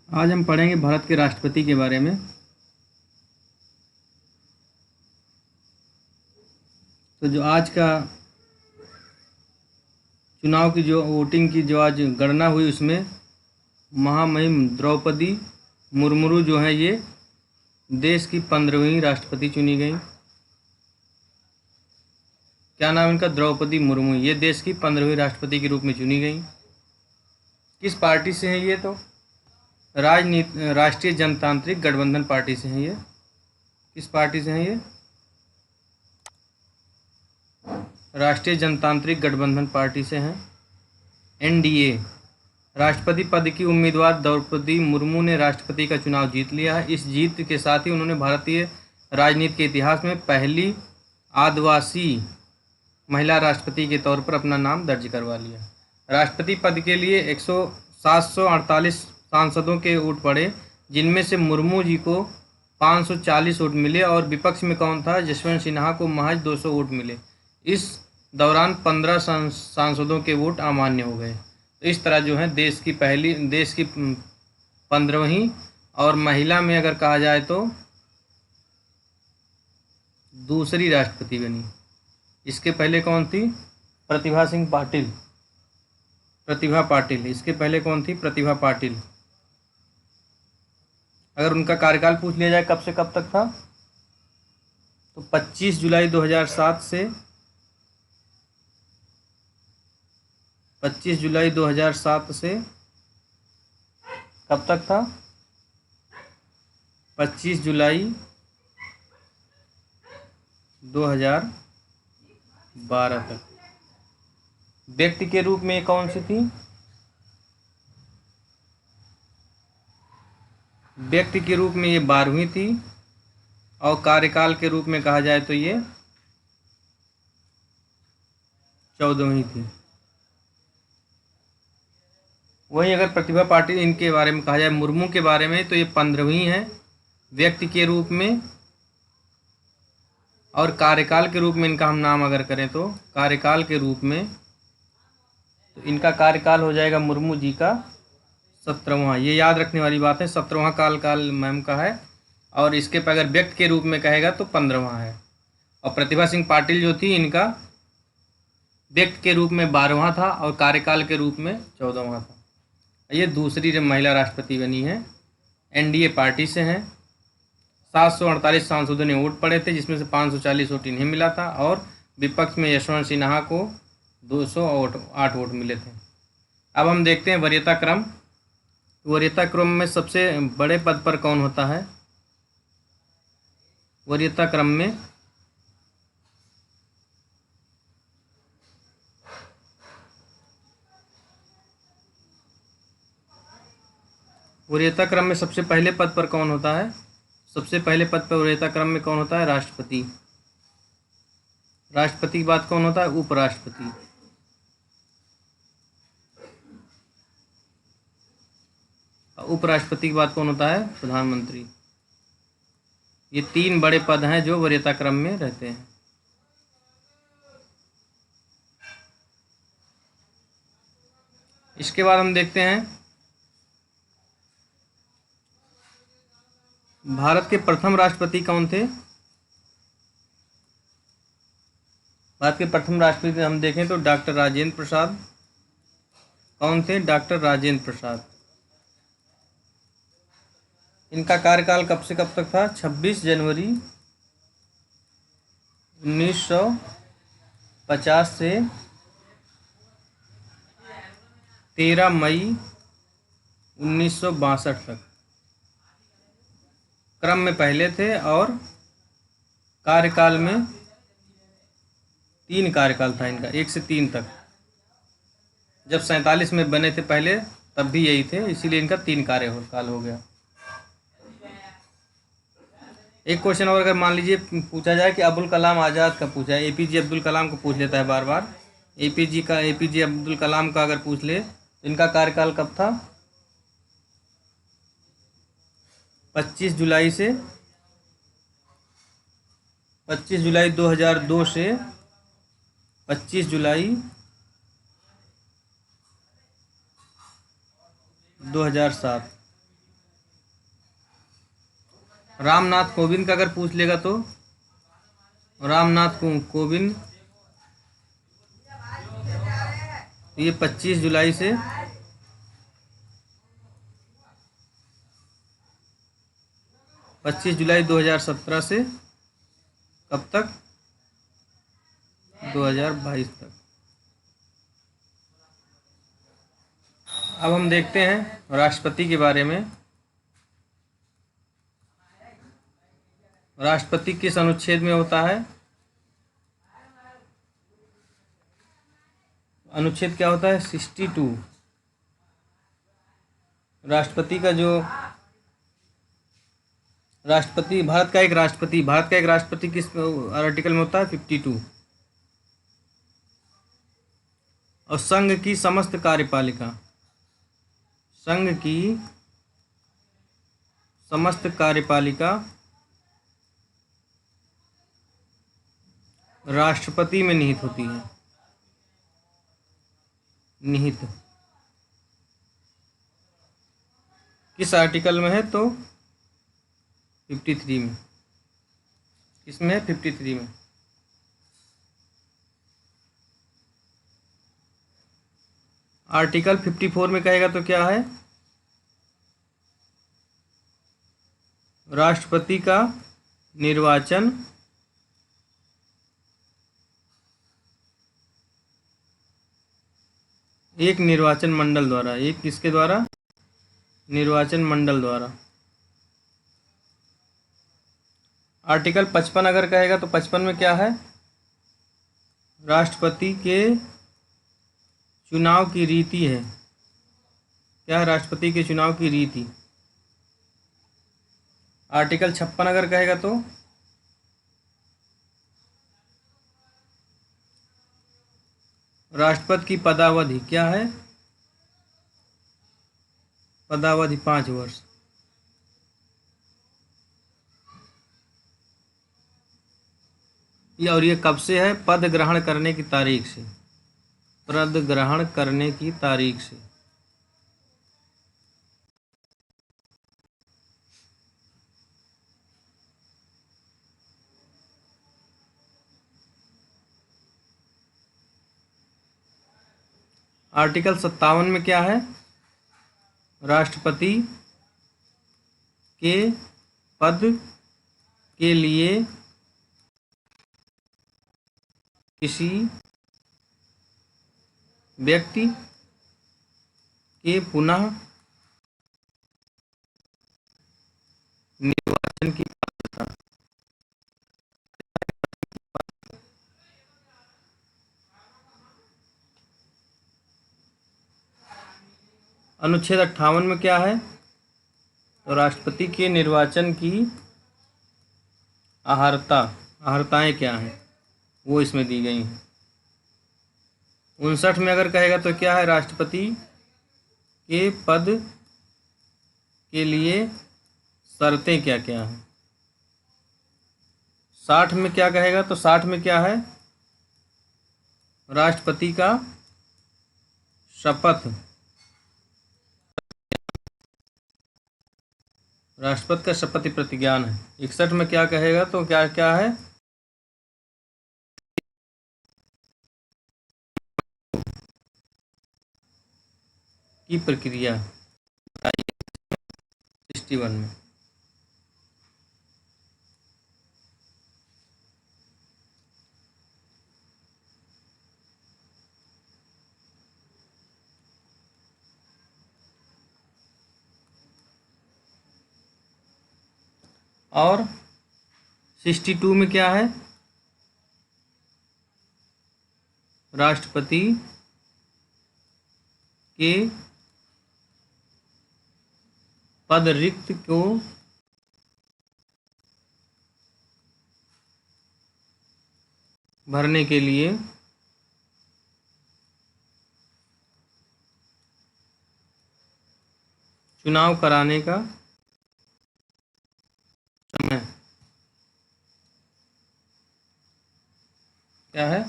आज हम पढ़ेंगे भारत के राष्ट्रपति के बारे में। तो जो आज का चुनाव की जो वोटिंग की जो आज गणना हुई उसमें महामहिम द्रौपदी मुर्मू जो है ये देश की 15वीं राष्ट्रपति चुनी गई। क्या नाम इनका? द्रौपदी मुर्मू। ये देश की 15वीं राष्ट्रपति के रूप में चुनी गई। किस पार्टी से है ये? तो राष्ट्रीय जनतांत्रिक गठबंधन पार्टी से हैं ये। किस पार्टी से हैं ये? राष्ट्रीय जनतांत्रिक गठबंधन पार्टी से हैं, एनडीए। राष्ट्रपति पद की उम्मीदवार द्रौपदी मुर्मू ने राष्ट्रपति का चुनाव जीत लिया है। इस जीत के साथ ही उन्होंने भारतीय राजनीति के इतिहास में पहली आदिवासी महिला राष्ट्रपति के तौर पर अपना नाम दर्ज करवा लिया। राष्ट्रपति पद के लिए 748 सांसदों के वोट पड़े, जिनमें से मुर्मू जी को 540 वोट मिले और विपक्ष में कौन था? जसवंत सिन्हा को महज 200 वोट मिले। इस दौरान 15 सांसदों के वोट अमान्य हो गए। तो इस तरह जो है देश की 15वीं और महिला में अगर कहा जाए तो दूसरी राष्ट्रपति बनी। इसके पहले कौन थी? प्रतिभा पाटिल। इसके पहले कौन थी? प्रतिभा पाटिल। अगर उनका कार्यकाल पूछ लिया जाए कब से कब तक था, तो 25 जुलाई 2007 से 25 जुलाई 2007 से कब तक था? 25 जुलाई 2012 तक। व्यक्ति के रूप में कौन सी थी? व्यक्ति के रूप में ये 12वीं थी और कार्यकाल के रूप में कहा जाए तो ये 14वीं थी। वहीं अगर प्रतिभा पाटिल इनके बारे में कहा जाए, मुर्मू के बारे में, तो ये 15वीं है व्यक्ति के रूप में, और कार्यकाल के रूप में इनका हम नाम अगर करें तो कार्यकाल के रूप में तो इनका कार्यकाल हो जाएगा मुर्मू जी का 17वां। ये याद रखने वाली बात है, 17वां काल मैम का है। और इसके पर अगर व्यक्ति के रूप में कहेगा तो 15वां है। और प्रतिभा सिंह पाटिल जो थी, इनका व्यक्ति के रूप में 12वां था और कार्यकाल के रूप में 14वां था। ये दूसरी महिला राष्ट्रपति बनी है, एनडीए पार्टी से हैं। 748 सांसदों ने वोट पड़े थे, जिसमें से 540 वोट इन्हें मिला था और विपक्ष में यशवंत सिन्हा को 208 वोट मिले थे। अब हम देखते हैं वरीयता क्रम। वरीयता क्रम में सबसे बड़े पद पर कौन होता है? वरीयता क्रम में सबसे पहले पद पर कौन होता है? सबसे पहले पद पर वरीयता क्रम में कौन होता है? राष्ट्रपति। राष्ट्रपति के बाद कौन होता है? उपराष्ट्रपति। उपराष्ट्रपति के बाद कौन होता है? प्रधानमंत्री। ये 3 बड़े पद हैं जो वरीयता क्रम में रहते हैं। इसके बाद हम देखते हैं भारत के प्रथम राष्ट्रपति कौन थे? भारत के प्रथम राष्ट्रपति हम देखें तो डॉक्टर राजेंद्र प्रसाद। कौन थे? डॉक्टर राजेंद्र प्रसाद। इनका कार्यकाल कब से कब तक था? 26 जनवरी 1950 से 13 मई 1962 तक। क्रम में पहले थे और कार्यकाल में 3 कार्यकाल था इनका, 1 से 3 तक। जब 47 में बने थे पहले, तब भी यही थे, इसीलिए इनका 3 कार्यकाल हो गया। एक क्वेश्चन और अगर मान लीजिए पूछा जाए कि अब्दुल कलाम आज़ाद का पूछा है, एपीजे अब्दुल कलाम को पूछ लेता है बार बार। एपीजे अब्दुल कलाम का अगर पूछ ले तो इनका कार्यकाल कब था? 25 जुलाई 2002 से 25 जुलाई 2007। रामनाथ कोविंद का अगर पूछ लेगा तो रामनाथ कोविंद, ये 25 जुलाई से 2017 से कब तक, 2022 तक। अब हम देखते हैं राष्ट्रपति के बारे में। राष्ट्रपति किस अनुच्छेद में होता है? अनुच्छेद क्या होता है? 62। राष्ट्रपति का जो राष्ट्रपति, भारत का एक राष्ट्रपति किस आर्टिकल में होता है? 52। और संघ की समस्त कार्यपालिका, संघ की समस्त कार्यपालिका राष्ट्रपति में निहित होती है। निहित किस आर्टिकल में है? तो 53 में। किसमें है? 53 में। आर्टिकल 54 में कहेगा तो क्या है? राष्ट्रपति का निर्वाचन एक निर्वाचन मंडल द्वारा, एक किसके द्वारा? निर्वाचन मंडल द्वारा। आर्टिकल 55 अगर कहेगा तो 55 में क्या है? राष्ट्रपति के चुनाव की रीति है। क्या है? राष्ट्रपति के चुनाव की रीति। आर्टिकल 56 अगर कहेगा तो राष्ट्रपति की पदावधि क्या है? पदावधि 5 वर्ष। और ये कब से है? पद ग्रहण करने की तारीख से। पद ग्रहण करने की तारीख से। आर्टिकल 57 में क्या है? राष्ट्रपति के पद के लिए किसी व्यक्ति के पुनः निर्वाचन की पात्रता। अनुच्छेद 58 में क्या है? तो राष्ट्रपति के निर्वाचन की अहर्ताएं क्या हैं वो इसमें दी गई हैं। 59 में अगर कहेगा तो क्या है? राष्ट्रपति के पद के लिए शर्तें क्या क्या हैं। 60 में क्या कहेगा? तो 60 में क्या है? राष्ट्रपति का शपथ, राष्ट्रपति का शपथ प्रतिज्ञान है। 61 में क्या कहेगा? तो क्या क्या है? की प्रक्रिया 61 में। और 62 में क्या है? राष्ट्रपति के पद रिक्त को भरने के लिए चुनाव कराने का समय क्या है?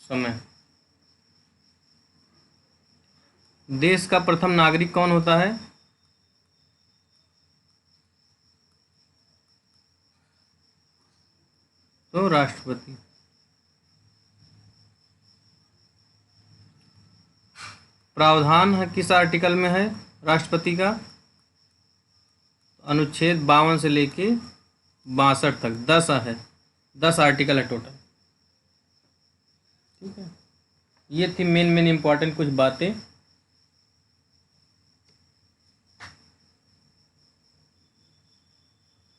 समय। देश का प्रथम नागरिक कौन होता है? राष्ट्रपति। प्रावधान है किस आर्टिकल में है राष्ट्रपति का? अनुच्छेद 52 से लेके 62 तक 10 है, 10 आर्टिकल है टोटल। ठीक है, ये थी मेन इंपॉर्टेंट कुछ बातें।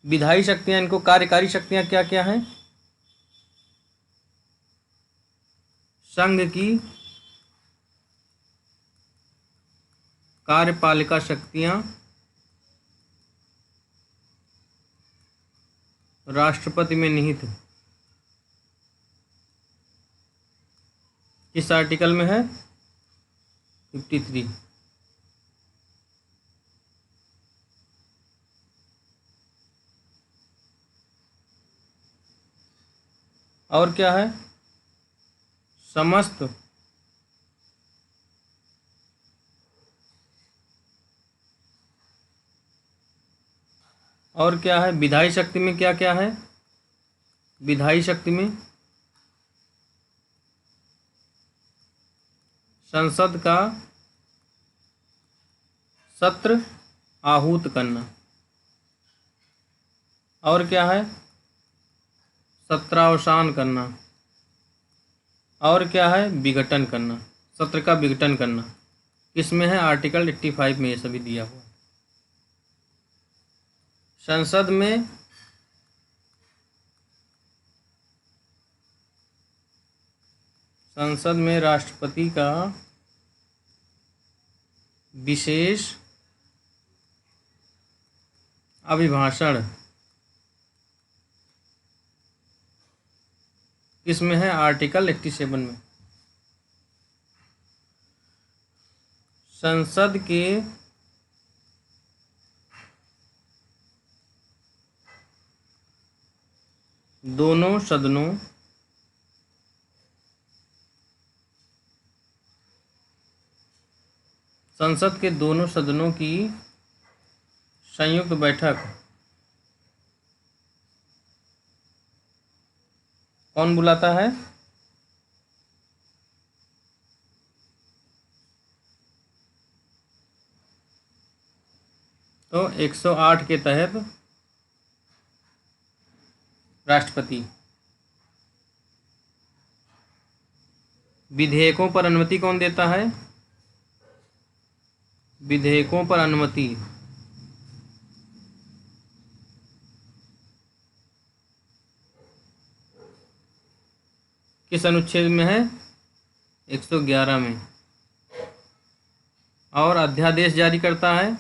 विधायी शक्तियां, इनको कार्यकारी शक्तियां क्या क्या हैं? संघ की कार्यपालिका शक्तियां राष्ट्रपति में निहित है। किस आर्टिकल में है? 53। और क्या है? समस्त और क्या है? विधायी शक्ति में क्या क्या है? विधायी शक्ति में संसद का सत्र आहूत करना। और क्या है? सत्रावसान करना। और क्या है? विघटन करना, सत्र का विघटन करना। किसमें है? आर्टिकल 85 में ये सभी दिया हुआ। संसद में राष्ट्रपति का विशेष अभिभाषण किसमें है? आर्टिकल 87 में। संसद के दोनों सदनों संसद के दोनों सदनों की संयुक्त बैठक कौन बुलाता है? तो 108 के तहत राष्ट्रपति। विधेयकों पर अनुमति कौन देता है? विधेयकों पर अनुमति किस अनुच्छेद में है? 111 में। और अध्यादेश जारी करता है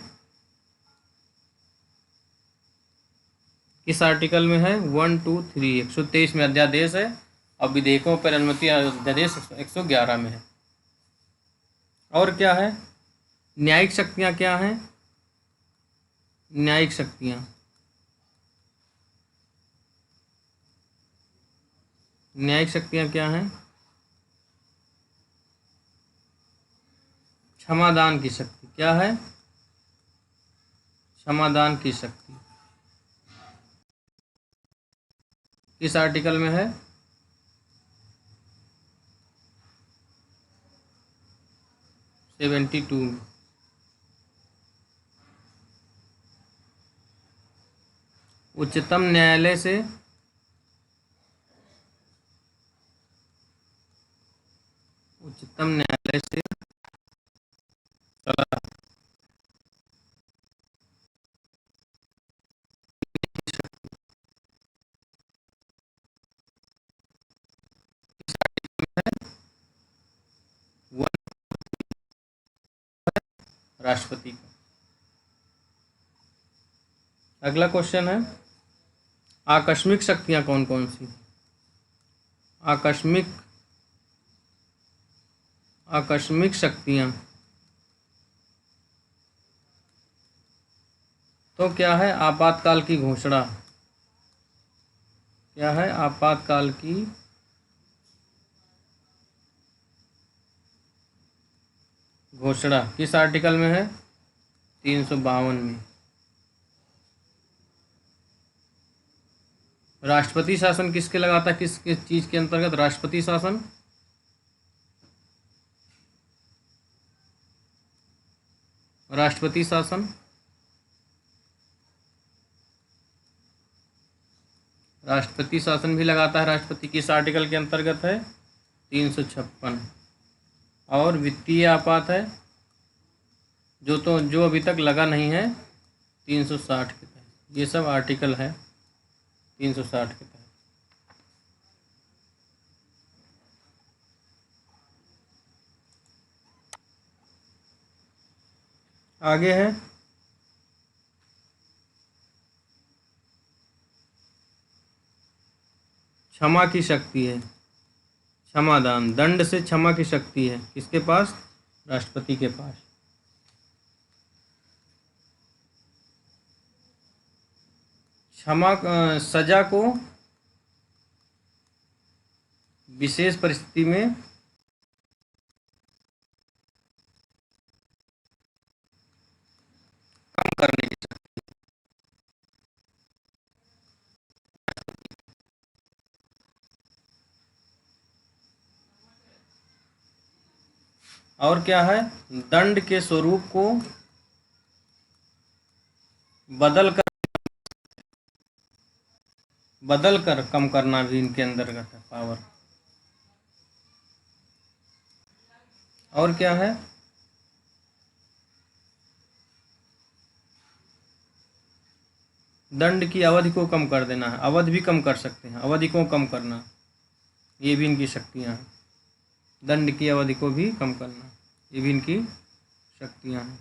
किस आर्टिकल में है? 1, 2, 3 123 में अध्यादेश है। और विधेयकों पर अनुमति अध्यादेश 111 में है। और क्या है? न्यायिक शक्तियां क्या हैं? न्यायिक शक्तियां क्या हैं? क्षमादान की शक्ति। क्या है? क्षमादान की शक्ति। किस आर्टिकल में है? 72 में। उच्चतम न्यायालय से सलाह राष्ट्रपति का। अगला क्वेश्चन है, आकस्मिक शक्तियां कौन कौन सी? आकस्मिक शक्तियां तो क्या है? आपातकाल की घोषणा। क्या है? आपातकाल की घोषणा। किस आर्टिकल में है? 352 में। राष्ट्रपति शासन किसके लगाता है, किस किस चीज के अंतर्गत राष्ट्रपति शासन? राष्ट्रपति शासन राष्ट्रपति शासन भी लगाता है राष्ट्रपति, किस आर्टिकल के अंतर्गत है? 356। और वित्तीय आपात है जो अभी तक लगा नहीं है, 360 के तहत। ये सब आर्टिकल है 360 के तहत। आगे है क्षमा की शक्ति है, क्षमादान, दंड से क्षमा की शक्ति है किसके पास? राष्ट्रपति के पास। सजा को विशेष परिस्थिति में कम करने की शक्ति। और क्या है? दंड के स्वरूप को बदल कर कम करना भी इनके अंतर्गत है पावर। और क्या है? दंड की अवधि को कम कर देना है, अवधि भी कम कर सकते हैं, अवधि को कम करना, ये भी इनकी शक्तियां हैं। दंड की अवधि को भी कम करना, ये भी इनकी शक्तियां हैं।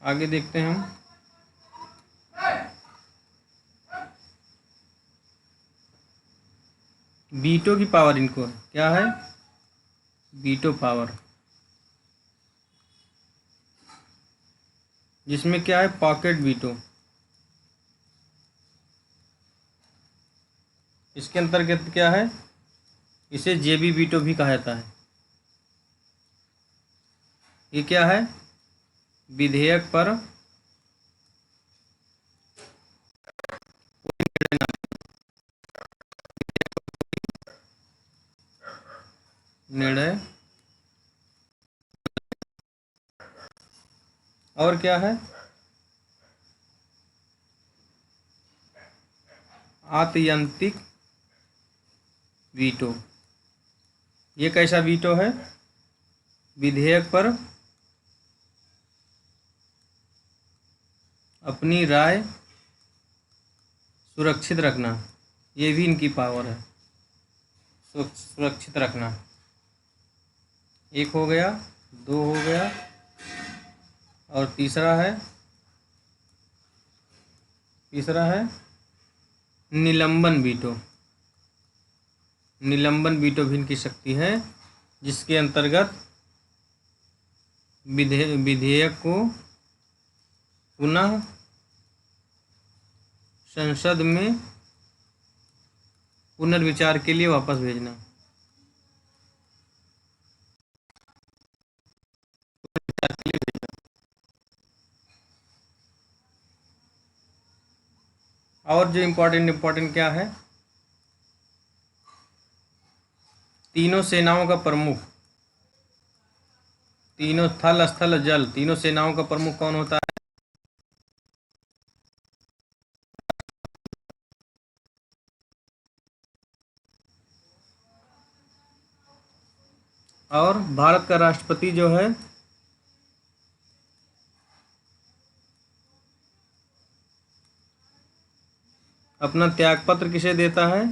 आगे देखते हैं हम। वीटो की पावर इनको है, क्या है? वीटो पावर, जिसमें क्या है? Pocket veto. इसके अंतर्गत क्या है? इसे जेबी वीटो भी कहा जाता है। ये क्या है? विधेयक पर निर्णय। और क्या है? आत्यंतिक वीटो। ये कैसा वीटो है? विधेयक पर अपनी राय सुरक्षित रखना, ये भी इनकी पावर है, सुरक्षित रखना। एक हो गया, दो हो गया, और तीसरा है निलंबन वीटो। निलंबन वीटो भी इनकी शक्ति है, जिसके अंतर्गत विधेयक को पुनः संसद में पुनर्विचार के लिए वापस भेजना। और जो इम्पोर्टेंट क्या है? तीनों सेनाओं का प्रमुख, तीनों थल स्थल जल, तीनों सेनाओं का प्रमुख कौन होता है? और भारत का राष्ट्रपति जो है अपना त्यागपत्र किसे देता है?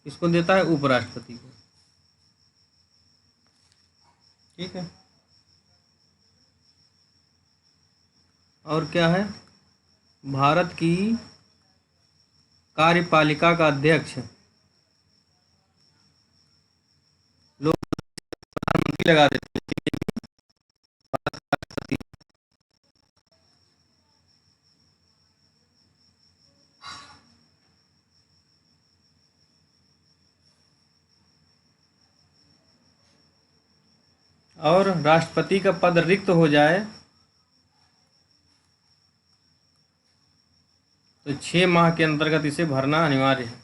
किसको देता है? उपराष्ट्रपति को। ठीक है। और क्या है? भारत की कार्यपालिका का अध्यक्ष लोग प्रधानमंत्री लगा देते हैं। और राष्ट्रपति का पद रिक्त हो जाए तो 6 माह के अंतर्गत इसे भरना अनिवार्य है।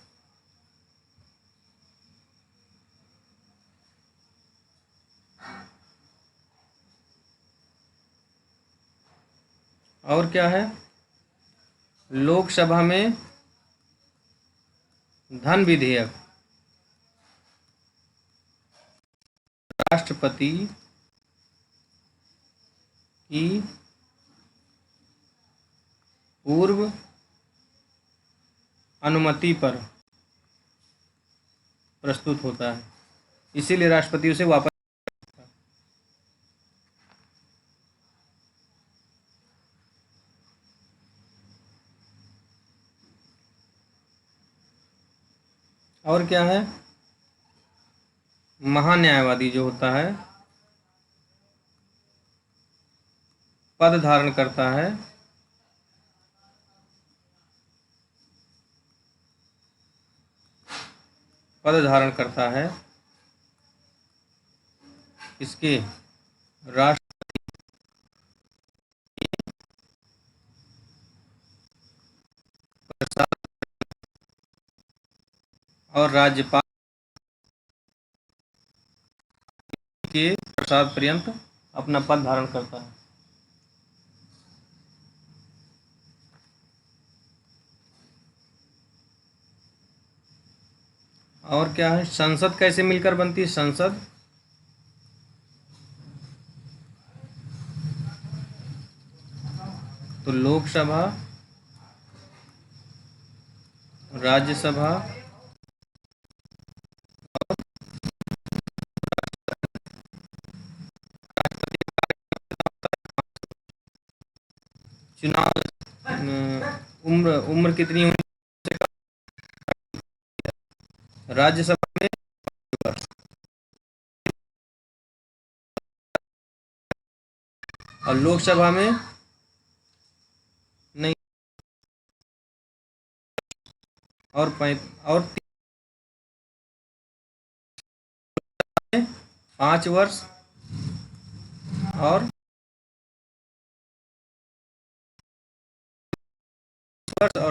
और क्या है, लोकसभा में धन विधेयक राष्ट्रपति की पूर्व अनुमति पर प्रस्तुत होता है, इसीलिए राष्ट्रपति उसे वापस। और क्या है, महान्यायवादी जो होता है पद धारण करता है इसके राष्ट्र और राज्यपाल के प्रसाद पर्यंत अपना पद धारण करता है। और क्या है, संसद कैसे मिलकर बनती है? संसद तो लोकसभा, राज्यसभा चुनाव उम्र उम्र कितनी होनी? राज्यसभा में और लोकसभा में नहीं, और 5 वर्ष और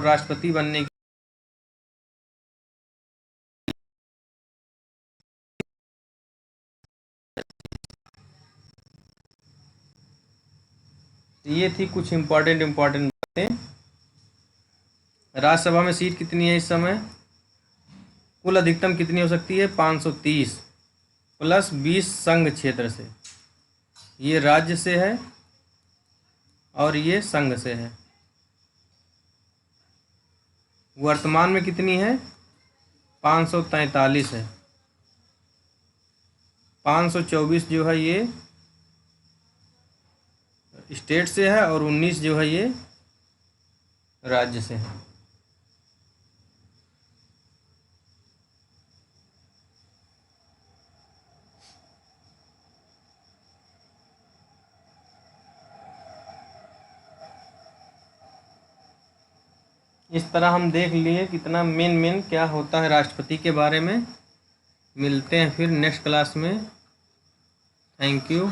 राष्ट्रपति बनने की ये थी कुछ इम्पोर्टेंट बातें। राज्यसभा में सीट कितनी है इस समय? कुल अधिकतम कितनी हो सकती है? 530 प्लस 20 संघ क्षेत्र से। ये राज्य से है और ये संघ से है। वर्तमान में कितनी है? 543 है। 524 जो है ये स्टेट से है और 19 जो है ये राज्य से है। इस तरह हम देख लिए कितना मेन क्या होता है राष्ट्रपति के बारे में। मिलते हैं फिर नेक्स्ट क्लास में। Thank you.